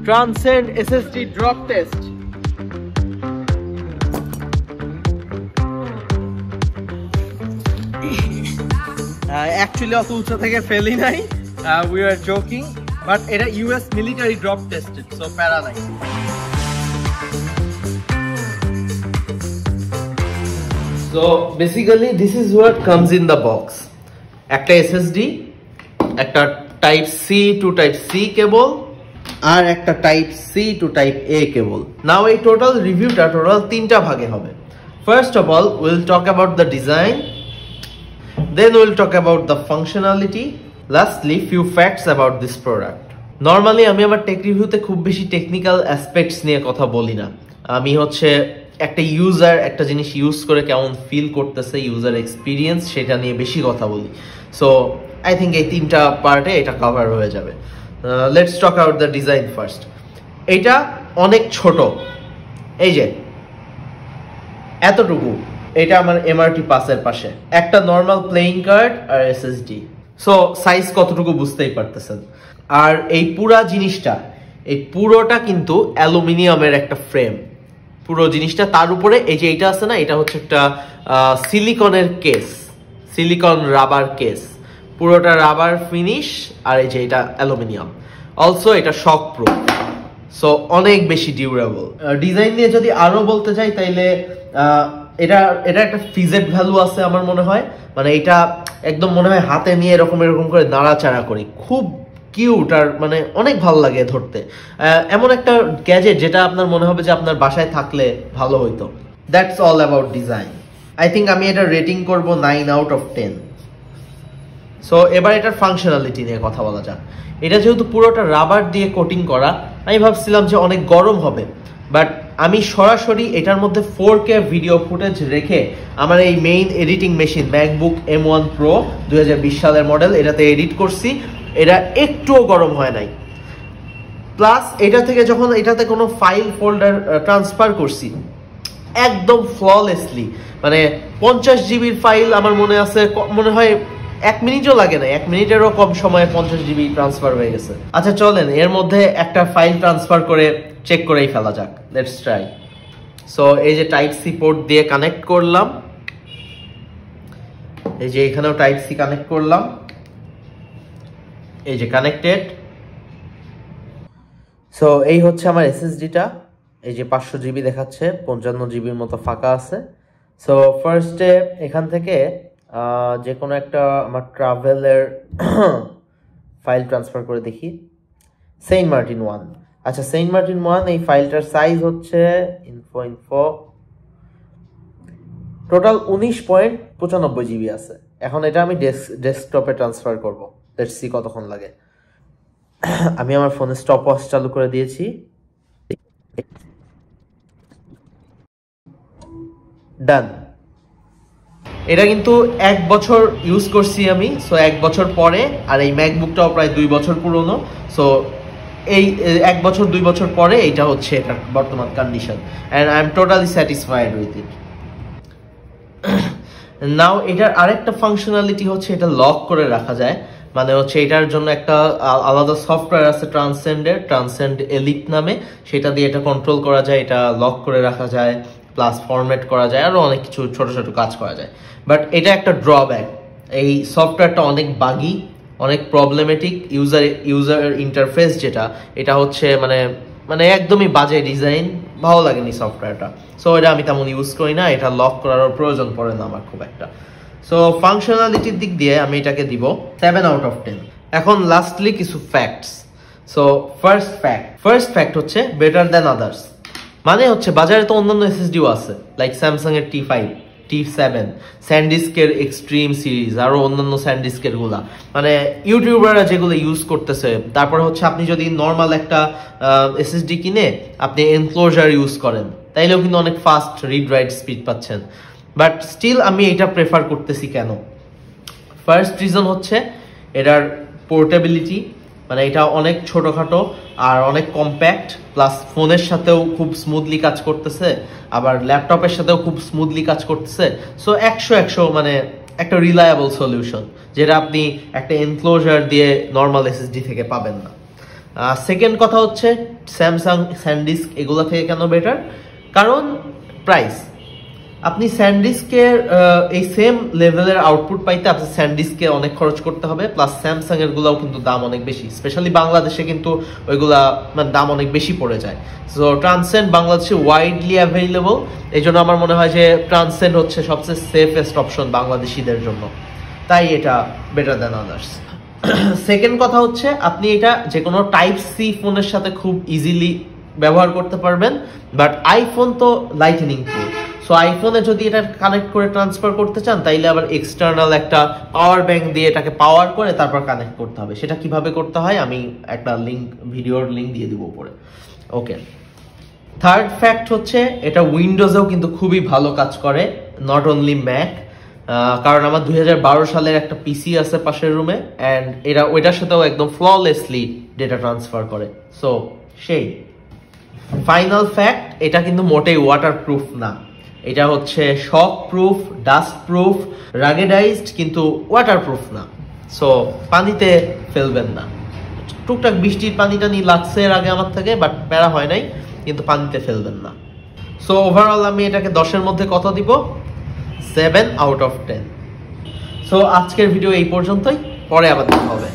Transcend SSD Droptest. Actually অত উচ্চ থেকে ফেলি নাই, we are joking, but এটা US military drop tested, so প্যারা নাই। So basically this is what comes in the box. একটা SSD, একটা type C to type C cable আর একটা type C to type A cable. Now এই total reviewটা total তিনটা ভাগে হবে। First of all we'll talk about the design, then we'll talk about the functionality, lastly few facts about this product. Normally আমি আমার take রিভিউতে খুব বেশি technical aspects নিয়ে কথা বলি না। আমি হচ্ছে একটা ইউজার একটা জিনিস ইউজ করে কেমন ফিল করতেছে, ইউজার এক্সপিরিয়েন্স, সেটা নিয়ে বেশি কথা বলি। সো আই থিঙ্ক এই তিনটা পার্টে এটা কভার হয়ে যাবে। Let's talk out the design first. এটা অনেক ছোট, এই যে এতটুকু, এটা আমার এমআরটি পাসের পাশে, একটা নর্মাল প্লেইং কার্ড আর এসএসডি। সো সাইজ কতটুকু বুঝতেই পারতেছেন। আর এই পুরা জিনিসটা, এই পুরোটা কিন্তু অ্যালুমিনিয়ামের একটা ফ্রেম, পুরো জিনিসটা। তার উপরে এই যে এটা আছে না, এটা হচ্ছে একটা সিলিকনের কেস, সিলিকন রাবার কেস, পুরোটা রাবার ফিনিশ। আর এই যে এটা অ্যালুমিনিয়াম, অলসো এটা শক প্রুফ, সো অনেক বেশি ডিউরেবল। ডিজাইন নিয়ে যদি আরো বলতে চাই তাইলে এটা একটা ফিজেট ভ্যালু আছে আমার মনে হয়, মানে এটা একদম মনে হয় হাতে নিয়ে এরকম করে নাড়াচাড়া করি, খুব কিউট আর মানে অনেক ভালো লাগে ধরতে। এমন একটা গ্যাজেট যেটা আপনার মনে হবে যে আপনার বাসায় থাকলে ভালো হইতো। That's all about design. I think আমি এটা রেটিং করব 9 out of 10। সো এবার এটার ফাংশনালিটি নিয়ে কথা বলা যাক। এটা যেহেতু পুরোটা রাবার দিয়ে কোটিং করা, আমি ভাবছিলাম যে অনেক গরম হবে, বাট আমি সরাসরি এটার মধ্যে 4K ভিডিও ফুটেজ রেখে আমার এই main editing machine MacBook M1 Pro 2020 সালের মডেল, এটাতে এডিট করছি। এটা একটুও গরম হয় নাই। প্লাস এটা থেকে যখন এটাতে কোনো ফাইল ফোল্ডার ট্রান্সফার করছি একদম ফ্ললেসলি, মানে 50 জিবির ফাইল আমার মনে আছে, মনে হয় 1 মিনিটও লাগে না, 1 মিনিটেরও কম সময়ে 50 জিবি ট্রান্সফার হয়ে গেছে। আচ্ছা চলেন এর মধ্যে একটা ফাইল ট্রান্সফার করে চেক করেই ফেলা যাক। Let's try. সো এই যে টাইপ সি পোর্ট দিয়ে কানেক্ট করলাম, এই যে এখানেও টাইপ সি কানেক্ট করলাম, এই যে কানেক্টেড। সো এই হচ্ছে আমার এসএসডিটা, এই যে 500 জিবি দেখাচ্ছে, 55 জিবির মতো ফাঁকা আছে। সো ফার্স্টে এখান থেকে যে কোনো একটা আমার ট্রাভেলের ফাইল ট্রান্সফার করে দেখি। সেন্ট মার্টিন 1, আচ্ছা সেন্ট মার্টিন 1, এই ফাইলটার সাইজ হচ্ছে ইনফো টোটাল 19.95 জিবি আছে। এখন এটা আমি ডেস্কটপে ট্রান্সফার করব। লেটস সি কতক্ষণ লাগে। আমি আমার ফোনে স্টপ ওয়াচ চালু করে দিয়েছি। ডান। এটা কিন্তু 1 বছর ইউজ করছি আমি, সো 1 বছর পরে, আর এই ম্যাকবুকটাও প্রায় 2 বছর পুরনো। সো এই 1 বছর 2 বছর পরে এইটা হচ্ছে এটার বর্তমান condition, and I am totally satisfied with it. Now এটার আরেকটা ফাংশনালিটি হচ্ছে এটা লক করে রাখা যায়, মানে হচ্ছে এটার জন্য একটা আলাদা সফটওয়্যার আছে ট্রান্সেন্ড এলিট নামে, সেটা দিয়ে এটা কন্ট্রোল করা যায়, এটা লক করে রাখা যায়, প্লাস ফরম্যাট করা যায়, আরো অনেক কিছু ছোট ছোট কাজ করা যায়। বাট এটা একটা ড্রব্যাক, এই সফটওয়্যারটা অনেক বাগি, অনেক প্রবলেমেটিক। ইউজার ইন্টারফেস যেটা, এটা হচ্ছে মানে একদমই বাজে ডিজাইন, ভালো লাগেনি সফটওয়্যারটা। সো এটা আমি তেমন ইউজ করি না, এটা লক করার প্রয়োজন পড়ে না আমার খুব একটা। সো ফাংশনালিটির দিক দিয়ে আমি এটাকে দিব 7 out of 10। এখন লাস্টলি কিছু ফ্যাক্টস। সো ফার্স্ট ফ্যাক্ট হচ্ছে বেটার দ্যান আদার্স, মানে হচ্ছে বাজারে তো অন্যান্য এসএসডিও আছে, লাইক স্যামসাং এর T5, T7, স্যান্ডিস্কের এক্সট্রিম সিরিজ, আরো অন্যান্য স্যান্ডিস্কের গুলা, মানে ইউটিউবাররা যেগুলো ইউজ করতেছে। তারপরে হচ্ছে আপনি যদি নর্মাল একটা এসএসডি কিনে আপনি এনক্লোজার ইউজ করেন, তাইলেও কিন্তু অনেক ফাস্ট রিড রাইট স্পিড পাচ্ছেন। বাট স্টিল আমি এটা প্রেফার করতেছি কেন? ফার্স্ট রিজন হচ্ছে এটার পোর্টেবিলিটি, মানে এটা অনেক ছোটখাটো আর অনেক কম্প্যাক্ট, প্লাস ফোনের সাথেও খুব স্মুথলি কাজ করতেছে, আবার ল্যাপটপের সাথেও খুব স্মুথলি কাজ করতেছে। সো 100 মানে একটা রিলায়েবল সলিউশন, যেটা আপনি একটা এনক্লোজার দিয়ে নর্মাল এসএসডি থেকে পাবেন না। সেকেন্ড কথা হচ্ছে স্যামসাং স্যানডিস্ক এগুলা থেকে কেন বেটার, কারণ প্রাইস। আপনি স্যানডিস্কের এই সেম লেভেলের আউটপুট পাইতে আপনি স্যানডিস্কে অনেক খরচ করতে হবে, প্লাস স্যামসাং এর গুলাও কিন্তু দাম অনেক বেশি, স্পেশালি বাংলাদেশে কিন্তু ওইগুলা মানে দাম অনেক বেশি পড়ে যায়। সো ট্রান্সেন্ড বাংলাদেশে ওয়াইডলি অ্যাভেলেবল, এই জন্য আমার মনে হয় যে ট্রান্সেন্ড হচ্ছে সবচেয়ে সেফেস্ট অপশন বাংলাদেশিদের জন্য, তাই এটা বেটার দ্যান আদার্স। সেকেন্ড কথা হচ্ছে আপনি এটা যে কোনো টাইপ সি ফোনের সাথে খুব ইজিলি ব্যবহার করতে পারবেন, বাট আইফোন তো লাইটনিং প্রুফ। সো আইফোনে যদি এটা কানেক্ট করে ট্রান্সফার করতে চান তাইলে আবার এক্সটার্নাল একটা পাওয়ার ব্যাংক দিয়ে এটাকে পাওয়ার করে তারপর কানেক্ট করতে হবে। সেটা কিভাবে করতে হয় আমি একটা ভিডিওর লিঙ্ক দিয়ে দিব উপরে। ওকে, থার্ড ফ্যাক্ট হচ্ছে এটা উইন্ডোজেও কিন্তু খুবই ভালো কাজ করে, নট অনলি ম্যাক। কারণ আমার 2012 সালের একটা পিসি আছে পাশের রুমে, অ্যান্ড এরা ওইটার সাথেও একদম ফ্ললেসলি ডেটা ট্রান্সফার করে। সো সেই ফাইনাল ফ্যাক্ট, এটা কিন্তু মোটেই ওয়াটারপ্রুফ না, এটা হচ্ছে শক প্রুফ, ডাস্ট প্রুফ, রাগেডাইজড, কিন্তু ওয়াটারপ্রুফ না। সো পানিতে ফেলবেন না। টুকটাক বৃষ্টির পানিটা নিয়ে লাগছে এর আগে আমার থেকে, বাট প্যারা হয় নাই, কিন্তু পানিতে ফেলবেন না। সো ওভারঅল আমি এটাকে 10-এর মধ্যে কত দিব? 7 out of 10। সো আজকের ভিডিও এই পর্যন্তই, পরে আবার দেখা হবে।